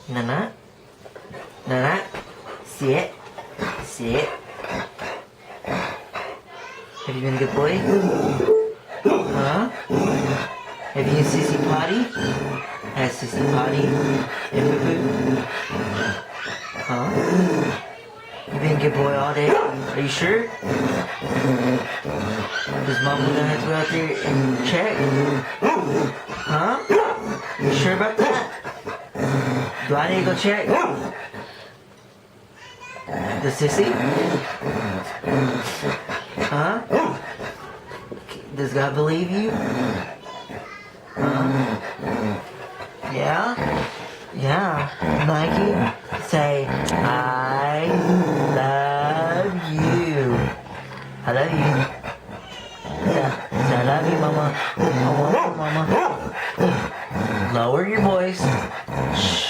Nana? Nana? Sit. Sit. Have you been a good boy? Huh? Have you sissy potty? Has sissy potty? And poo-poo? Huh? You been a good boy all day? Are you sure? Is Mom gonna have to go out there and check? Huh? You sure about that? Do I need to go check? The sissy? Huh? Does God believe you? Huh? Yeah? Yeah. Mikey, say, I love you. I love you. Yeah. Say, I love you, Mama. I want you, Mama. Lower your voice. Shh.